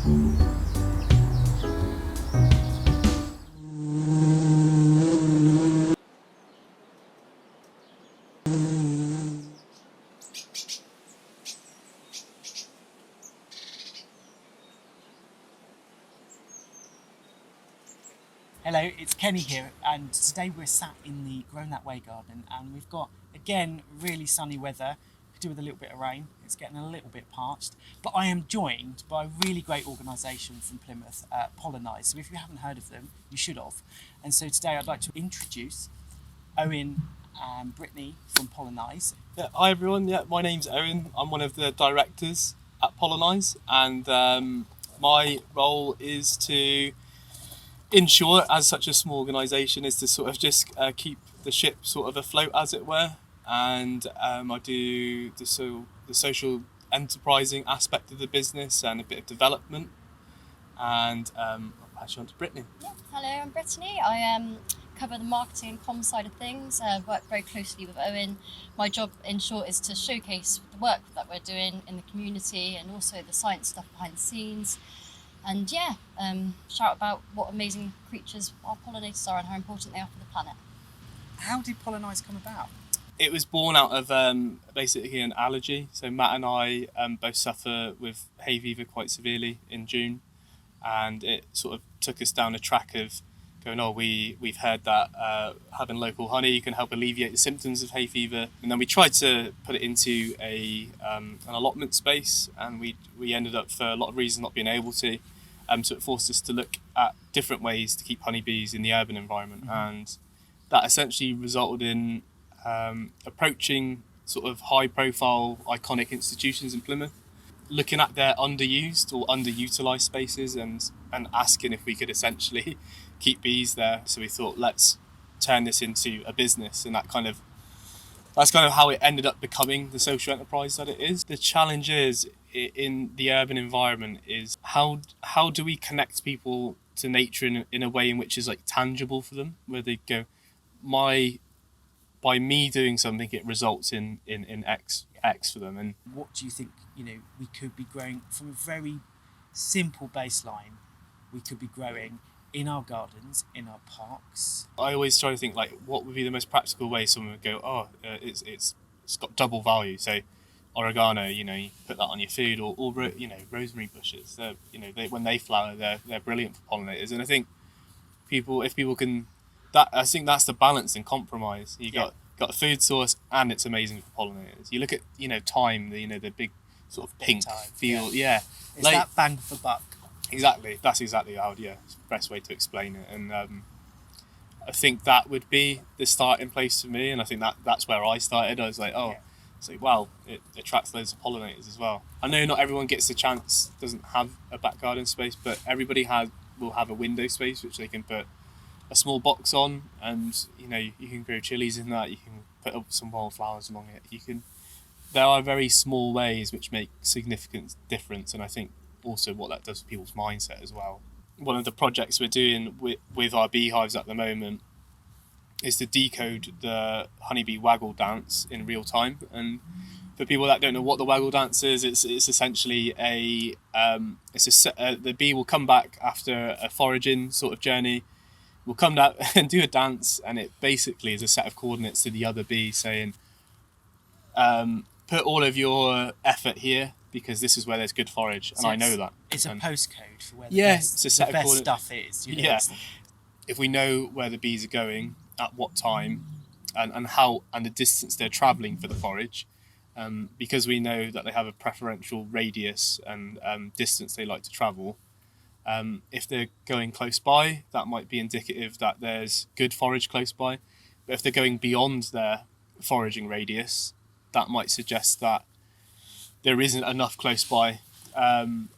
Hello, it's Kenny here, and today we're sat in the Grown That Way garden, and we've got, again, really sunny weather. Could do with a little bit of rain. It's getting a little bit parched, but I am joined by a really great organisation from Plymouth, Pollenize. So if you haven't heard of them, you should have. And so today I'd like to introduce Owen and Brittany from Pollenize. Yeah, hi everyone. Yeah, my name's Owen. I'm one of the directors at Pollenize, and my role is to ensure, as such a small organisation, is to sort of just keep the ship sort of afloat, as it were. And I do the social enterprising aspect of the business and a bit of development. And I'll pass you on to Brittany. Yeah. Hello, I'm Brittany. I cover the marketing and comms side of things. Work very closely with Owen. My job, in short, is to showcase the work that we're doing in the community and also the science stuff behind the scenes. And shout about what amazing creatures our pollinators are and how important they are for the planet. How did Pollenize come about? It was born out of basically an allergy. So Matt and I both suffer with hay fever quite severely in June, and it sort of took us down a track of going, we've heard that having local honey can help alleviate the symptoms of hay fever. And then we tried to put it into an allotment space, and we ended up, for a lot of reasons, not being able to. So it forced us to look at different ways to keep honeybees in the urban environment. And that essentially resulted in approaching sort of high-profile, iconic institutions in Plymouth, looking at their underused or underutilised spaces and asking if we could essentially keep bees there. So we thought, let's turn this into a business, and that's kind of how it ended up becoming the social enterprise that it is. The challenge is in the urban environment is how do we connect people to nature in a way in which is like tangible for them, where they go, by me doing something, it results in X for them. And what do you think, we could be growing from a very simple baseline? We could be growing in our gardens, in our parks. I always try to think, like, what would be the most practical way someone would go, it's got double value. So oregano, you put that on your food, or rosemary bushes. When they flower, they're brilliant for pollinators. And I think if people can, I think that's the balance and compromise. You got a food source, and it's amazing for pollinators. You look at thyme, the big sort of pink field. Yeah. It's like, that bang for buck. Exactly. That's exactly how. Yeah, it's the best way to explain it. And I think that would be the starting place for me. And I think that's where I started. I was like, it attracts loads of pollinators as well. I know not everyone gets the chance, doesn't have a back garden space, but everybody will have a window space which they can put a small box on, and you can grow chilies in that. You can put up some wildflowers along it. There are very small ways which make significant difference, and I think also what that does for people's mindset as well. One of the projects we're doing with our beehives at the moment is to decode the honeybee waggle dance in real time. And for people that don't know what the waggle dance is, it's essentially the bee will come back after a foraging sort of journey, will come down and do a dance, and it basically is a set of coordinates to the other bee saying, put all of your effort here because this is where there's good forage, and I know that. It's a postcode for where the it's a set the of best stuff is. If we know where the bees are going, at what time, and the distance they're travelling for the forage, because we know that they have a preferential radius and distance they like to travel. If they're going close by, that might be indicative that there's good forage close by. But if they're going beyond their foraging radius, that might suggest that there isn't enough close by. And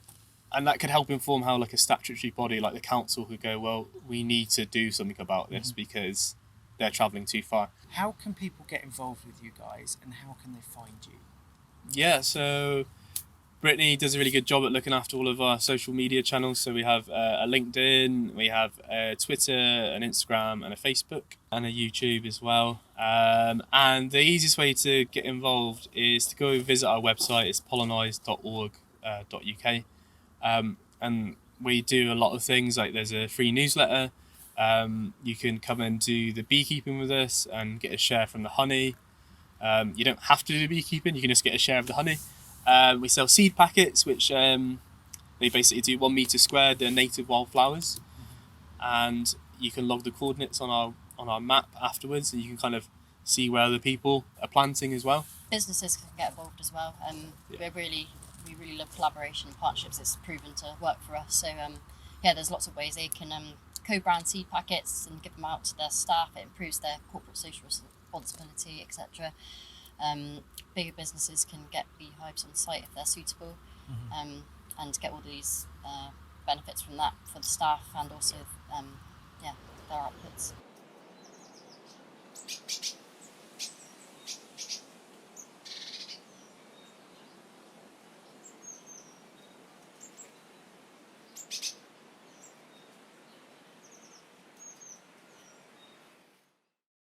that could help inform how, like, a statutory body like the council could go, well, we need to do something about this because they're travelling too far. How can people get involved with you guys, and how can they find you? Yeah, so Brittany does a really good job at looking after all of our social media channels. So we have a LinkedIn, we have a Twitter, an Instagram, and a Facebook, and a YouTube as well. And the easiest way to get involved is to go visit our website. It's pollenize.org.uk. and we do a lot of things, like there's a free newsletter. You can come and do the beekeeping with us and get a share from the honey. You don't have to do beekeeping, you can just get a share of the honey. We sell seed packets, which they basically do 1 metre squared, they're native wildflowers. And you can log the coordinates on our map afterwards, and you can kind of see where other people are planting as well. Businesses can get involved as well. We really love collaboration and partnerships. It's proven to work for us. So there's lots of ways they can co-brand seed packets and give them out to their staff. It improves their corporate social responsibility, etc. Bigger businesses can get beehives on site if they're suitable, and get all these benefits from that for the staff and also their outputs.